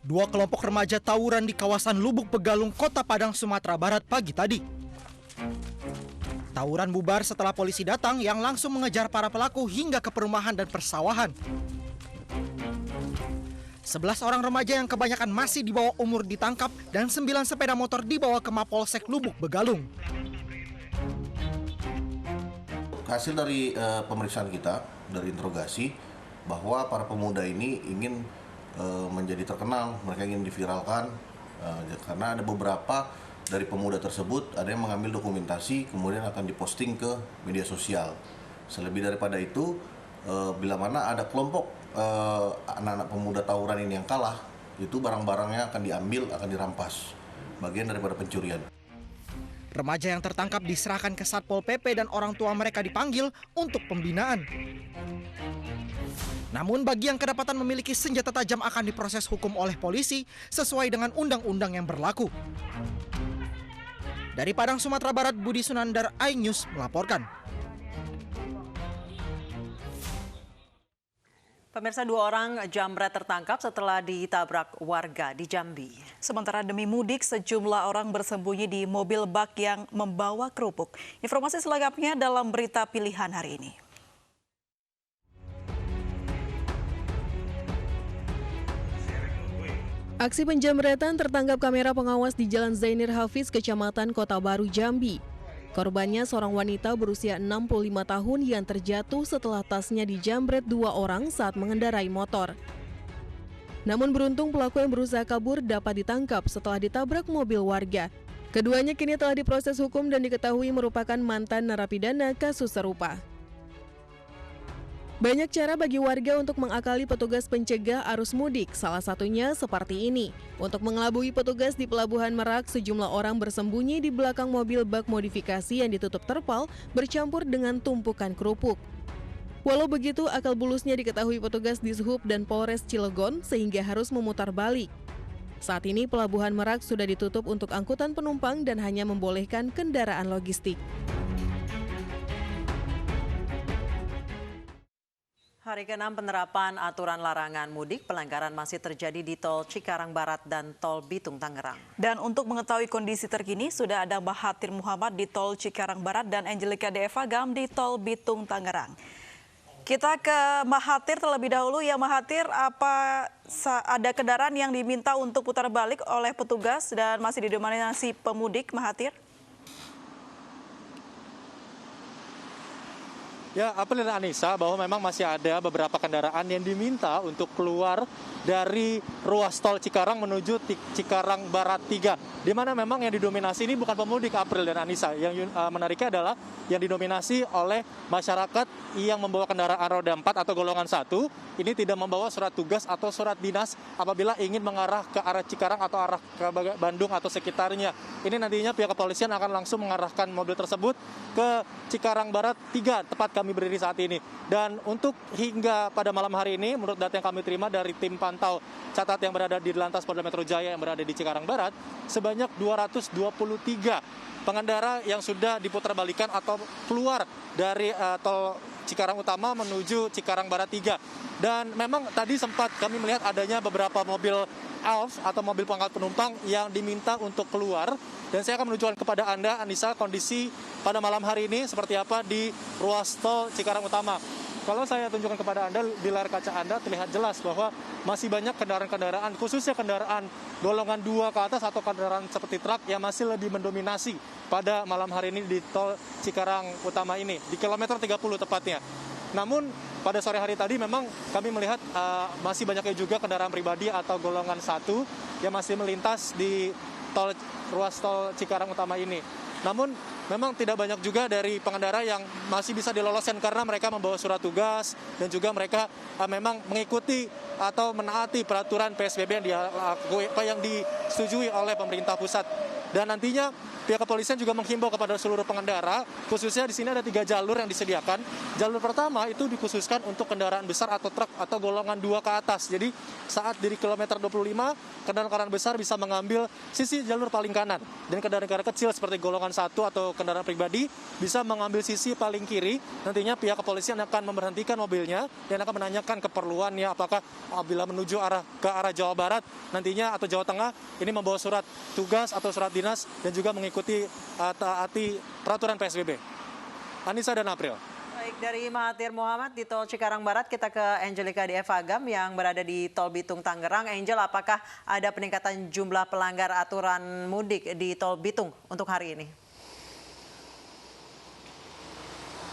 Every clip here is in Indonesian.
Dua kelompok remaja tawuran di kawasan Lubuk Begalung, Kota Padang, Sumatera Barat pagi tadi. Tawuran bubar setelah polisi datang yang langsung mengejar para pelaku hingga ke perumahan dan persawahan. 11 orang remaja yang kebanyakan masih di bawah umur ditangkap dan 9 sepeda motor dibawa ke Mapolsek Lubuk Begalung. Hasil dari pemeriksaan kita, dari interogasi, bahwa para pemuda ini ingin menjadi terkenal, mereka ingin diviralkan, karena ada beberapa dari pemuda tersebut ada yang mengambil dokumentasi kemudian akan diposting ke media sosial. Selebih daripada itu, bila mana ada kelompok anak-anak pemuda tawuran ini yang kalah, itu barang-barangnya akan diambil, akan dirampas, bagian daripada pencurian. Remaja yang tertangkap diserahkan ke Satpol PP dan orang tua mereka dipanggil untuk pembinaan. Namun bagi yang kedapatan memiliki senjata tajam akan diproses hukum oleh polisi sesuai dengan undang-undang yang berlaku. Dari Padang, Sumatera Barat, Budi Sunandar, iNews melaporkan. Pemirsa, 2 orang jambret tertangkap setelah ditabrak warga di Jambi. Sementara demi mudik, sejumlah orang bersembunyi di mobil bak yang membawa kerupuk. Informasi selengkapnya dalam berita pilihan hari ini. Aksi penjamretan tertangkap kamera pengawas di Jalan Zainir Hafiz, Kecamatan Kota Baru, Jambi. Korbannya seorang wanita berusia 65 tahun yang terjatuh setelah tasnya dijamret 2 orang saat mengendarai motor. Namun beruntung pelaku yang berusaha kabur dapat ditangkap setelah ditabrak mobil warga. Keduanya kini telah diproses hukum dan diketahui merupakan mantan narapidana kasus serupa. Banyak cara bagi warga untuk mengakali petugas pencegah arus mudik, salah satunya seperti ini. Untuk mengelabui petugas di Pelabuhan Merak, sejumlah orang bersembunyi di belakang mobil bak modifikasi yang ditutup terpal bercampur dengan tumpukan kerupuk. Walau begitu, akal bulusnya diketahui petugas Dishub dan Polres Cilegon sehingga harus memutar balik. Saat ini Pelabuhan Merak sudah ditutup untuk angkutan penumpang dan hanya membolehkan kendaraan logistik. Hari ke-6 penerapan aturan larangan mudik, pelanggaran masih terjadi di Tol Cikarang Barat dan Tol Bitung Tangerang. Dan untuk mengetahui kondisi terkini, sudah ada Mahathir Muhammad di Tol Cikarang Barat dan Angelica Devagam di Tol Bitung Tangerang. Kita ke Mahathir terlebih dahulu. Ya Mahathir, apa ada kendaraan yang diminta untuk putar balik oleh petugas dan masih didominasi pemudik, Mahathir? Ya, April dan Anissa, bahwa memang masih ada beberapa kendaraan yang diminta untuk keluar dari ruas tol Cikarang menuju Cikarang Barat 3. Di mana memang yang didominasi ini bukan pemudik, April dan Anissa. Yang menariknya adalah yang didominasi oleh masyarakat yang membawa kendaraan roda 4 atau golongan 1. Ini tidak membawa surat tugas atau surat dinas apabila ingin mengarah ke arah Cikarang atau arah ke Bandung atau sekitarnya. Ini nantinya pihak kepolisian akan langsung mengarahkan mobil tersebut ke Cikarang Barat 3, tepat kami berdiri saat ini. Dan untuk hingga pada malam hari ini, menurut data yang kami terima dari tim pantau catat yang berada di Lantas Polda Metro Jaya yang berada di Cikarang Barat, sebanyak 223 pengendara yang sudah diputarbalikkan atau keluar dari tol Cikarang Utama menuju Cikarang Barat 3. Dan memang tadi sempat kami melihat adanya beberapa mobil ALF atau mobil pengangkut penumpang yang diminta untuk keluar. Dan saya akan menunjukkan kepada Anda, Anissa, kondisi pada malam hari ini seperti apa di ruas tol Cikarang Utama. Kalau saya tunjukkan kepada Anda, di layar kaca Anda terlihat jelas bahwa masih banyak kendaraan-kendaraan, khususnya kendaraan golongan 2 ke atas atau kendaraan seperti truk yang masih lebih mendominasi pada malam hari ini di tol Cikarang Utama ini, di kilometer 30 tepatnya. Namun pada sore hari tadi memang kami melihat masih banyaknya juga kendaraan pribadi atau golongan 1 yang masih melintas di ruas tol Cikarang Utama ini. Namun memang tidak banyak juga dari pengendara yang masih bisa diloloskan karena mereka membawa surat tugas dan juga mereka memang mengikuti atau menaati peraturan PSBB yang disetujui oleh pemerintah pusat. Dan nantinya pihak kepolisian juga menghimbau kepada seluruh pengendara, khususnya di sini ada 3 jalur yang disediakan. Jalur pertama itu dikhususkan untuk kendaraan besar atau truk atau golongan 2 ke atas. Jadi saat di kilometer 25, kendaraan besar bisa mengambil sisi jalur paling kanan. Dan kendaraan kecil seperti golongan 1 atau kendaraan pribadi bisa mengambil sisi paling kiri. Nantinya pihak kepolisian akan memberhentikan mobilnya dan akan menanyakan keperluannya apakah bila menuju ke arah Jawa Barat nantinya atau Jawa Tengah ini membawa surat tugas atau surat dinas dan juga mengikuti taati peraturan PSBB. Anissa dan April. Baik, dari Mahathir Muhammad di Tol Cikarang Barat kita ke Angelica di Evagam yang berada di Tol Bitung Tangerang. Angel, apakah ada peningkatan jumlah pelanggar aturan mudik di Tol Bitung untuk hari ini?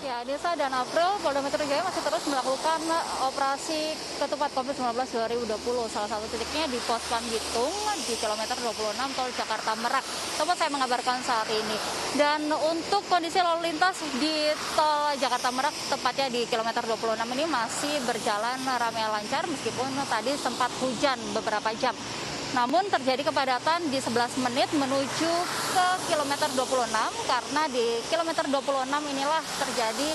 Ya, Desa dan April, Polda Metro Jaya masih terus melakukan operasi ketupat COVID-19 2020. Salah satu titiknya di Pos Pan Bitung di kilometer 26 Tol Jakarta Merak. Tempat saya mengabarkan saat ini. Dan untuk kondisi lalu lintas di Tol Jakarta Merak, tepatnya di kilometer 26 ini masih berjalan ramai lancar meskipun tadi sempat hujan beberapa jam. Namun terjadi kepadatan di 11 menit menuju ke kilometer 26 karena di kilometer 26 inilah terjadi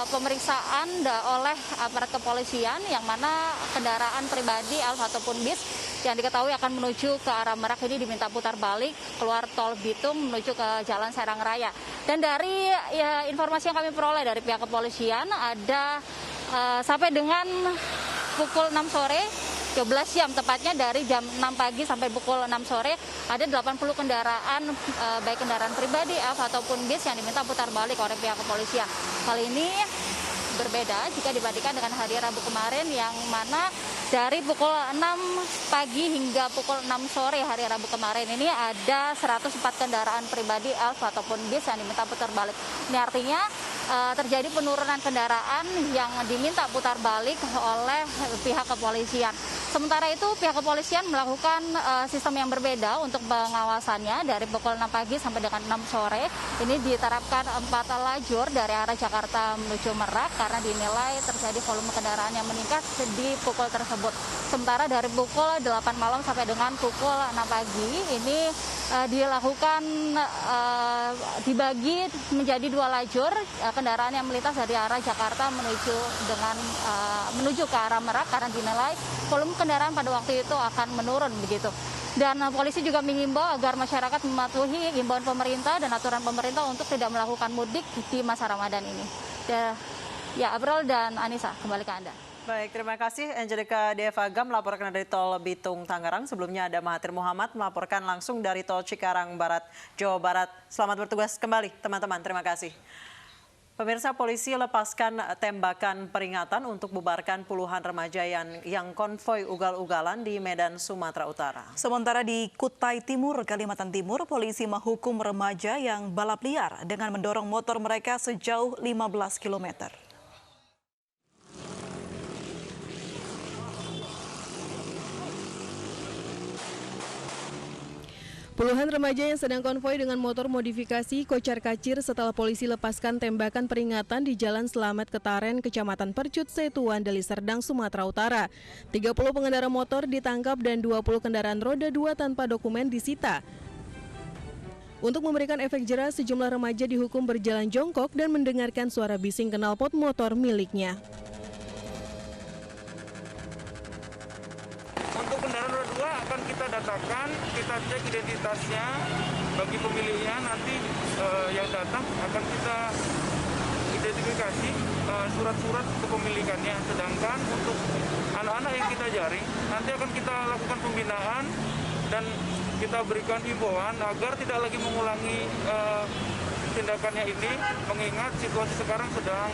pemeriksaan oleh aparat kepolisian yang mana kendaraan pribadi ataupun bis yang diketahui akan menuju ke arah Merak ini diminta putar balik keluar Tol Bitung menuju ke Jalan Serang Raya. Dan dari informasi yang kami peroleh dari pihak kepolisian ada sampai dengan pukul 6 sore 12 jam tepatnya dari jam 6 pagi sampai pukul 6 sore ada 80 kendaraan baik kendaraan pribadi ataupun bis yang diminta putar balik oleh pihak kepolisian. Hal ini berbeda jika dibandingkan dengan hari Rabu kemarin yang mana dari pukul 6 pagi hingga pukul 6 sore hari Rabu kemarin ini ada 104 kendaraan pribadi ataupun bis yang diminta putar balik. Ini artinya terjadi penurunan kendaraan yang diminta putar balik oleh pihak kepolisian. Sementara itu pihak kepolisian melakukan sistem yang berbeda untuk pengawasannya dari pukul 6 pagi sampai dengan 6 sore. Ini diterapkan 4 lajur dari arah Jakarta menuju Merak karena dinilai terjadi volume kendaraan yang meningkat di pukul tersebut. Sementara dari pukul 8 malam sampai dengan pukul 6 pagi ini dilakukan dibagi menjadi 2 lajur kendaraan yang melintas dari arah Jakarta menuju ke arah Merak karena dinilai volume kendaraan pada waktu itu akan menurun begitu. Dan polisi juga mengimbau agar masyarakat mematuhi himbauan pemerintah dan aturan pemerintah untuk tidak melakukan mudik di masa Ramadan ini. Ya, April dan Anissa, kembali ke Anda. Baik, terima kasih Angelica di Evagam melaporkan dari Tol Bitung Tangerang. Sebelumnya ada Mahathir Muhammad melaporkan langsung dari Tol Cikarang Barat, Jawa Barat. Selamat bertugas kembali teman-teman, terima kasih. Pemirsa, polisi lepaskan tembakan peringatan untuk bubarkan puluhan remaja yang konvoi ugal-ugalan di Medan, Sumatera Utara. Sementara di Kutai Timur, Kalimantan Timur, polisi menghukum remaja yang balap liar dengan mendorong motor mereka sejauh 15 km. Puluhan remaja yang sedang konvoi dengan motor modifikasi kocar-kacir setelah polisi lepaskan tembakan peringatan di Jalan Selamat Ketaren, Kecamatan Percut, Setuan, Deli Serdang, Sumatera Utara. 30 pengendara motor ditangkap dan 20 kendaraan roda 2 tanpa dokumen disita. Untuk memberikan efek jera, sejumlah remaja dihukum berjalan jongkok dan mendengarkan suara bising knalpot motor miliknya. Untuk kendaraan roda 2 akan kita datakan, kita cek identitasnya. Bagi pemilihnya nanti yang datang akan kita identifikasi surat-surat kepemilikannya. Sedangkan untuk anak-anak yang kita jaring, nanti akan kita lakukan pembinaan dan kita berikan himbauan agar tidak lagi mengulangi tindakannya ini, mengingat situasi sekarang sedang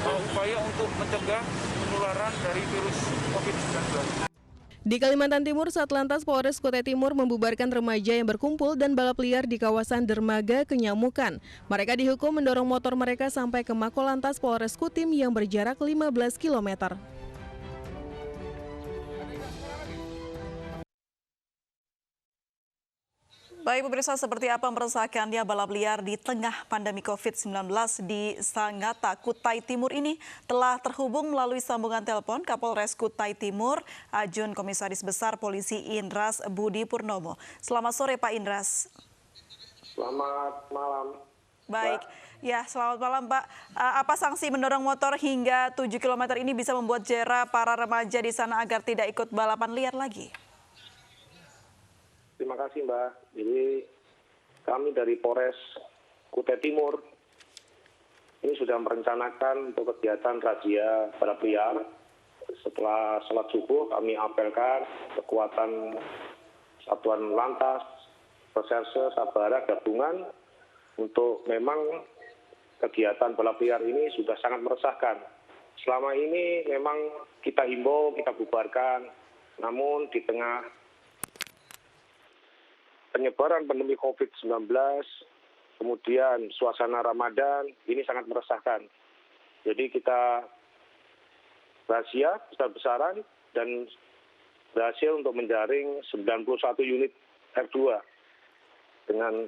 upaya untuk mencegah penularan dari virus COVID-19. Di Kalimantan Timur, Satlantas Polres Kutai Timur membubarkan remaja yang berkumpul dan balap liar di kawasan dermaga Kenyamukan. Mereka dihukum mendorong motor mereka sampai ke Makolantas Polres Kutim yang berjarak 15 km. Baik pemirsa, seperti apa meresahkannya balap liar di tengah pandemi COVID-19 di Sangatta, Kutai Timur ini telah terhubung melalui sambungan telepon Kapolres Kutai Timur, Ajun Komisaris Besar Polisi Indras Budi Purnomo. Selamat sore Pak Indras. Selamat malam. Baik, ya selamat malam Pak. Apa sanksi mendorong motor hingga 7 km ini bisa membuat jera para remaja di sana agar tidak ikut balapan liar lagi? Terima kasih Mbak. Jadi kami dari Polres Kutai Timur ini sudah merencanakan untuk kegiatan razia balap liar. Setelah sholat subuh kami apelkan kekuatan Satuan Lantas, Reserse, Sabara, Gabungan untuk memang kegiatan balap liar ini sudah sangat meresahkan. Selama ini memang kita himbau, kita bubarkan, namun di tengah penyebaran pandemi COVID-19, kemudian suasana Ramadan, ini sangat meresahkan. Jadi kita razia besar-besaran dan berhasil untuk menjaring 91 unit R2 dengan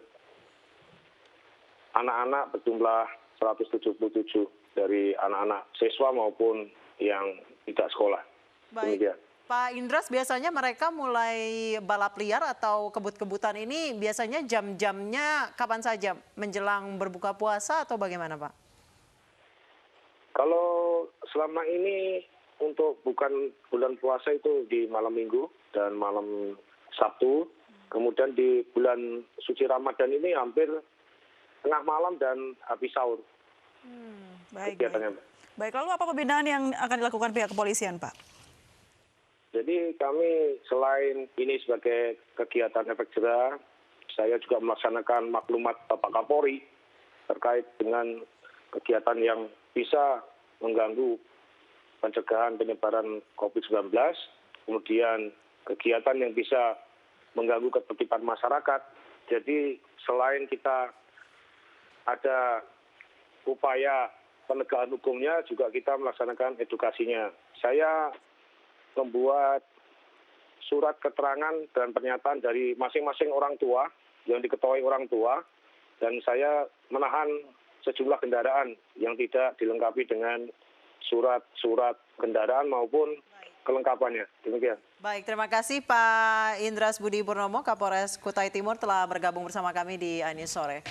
anak-anak berjumlah 177 dari anak-anak siswa maupun yang tidak sekolah. Baik. Demikian. Pak Indras, biasanya mereka mulai balap liar atau kebut-kebutan ini biasanya jam-jamnya kapan saja? Menjelang berbuka puasa atau bagaimana Pak? Kalau selama ini untuk bukan bulan puasa itu di malam Minggu dan malam Sabtu, kemudian di bulan suci Ramadan ini hampir tengah malam dan habis sahur. Baik. Baik, lalu apa pembinaan yang akan dilakukan pihak kepolisian, Pak? Jadi kami selain ini sebagai kegiatan efek jera, saya juga melaksanakan maklumat Bapak Kapolri terkait dengan kegiatan yang bisa mengganggu pencegahan penyebaran COVID-19, kemudian kegiatan yang bisa mengganggu ketertiban masyarakat. Jadi selain kita ada upaya penegakan hukumnya, juga kita melaksanakan edukasinya. Saya membuat surat keterangan dan pernyataan dari masing-masing orang tua yang diketahui orang tua, dan saya menahan sejumlah kendaraan yang tidak dilengkapi dengan surat-surat kendaraan maupun kelengkapannya. Demikian. Baik, terima kasih Pak Indras Budi Purnomo, Kapolres Kutai Timur telah bergabung bersama kami di Anies Sore.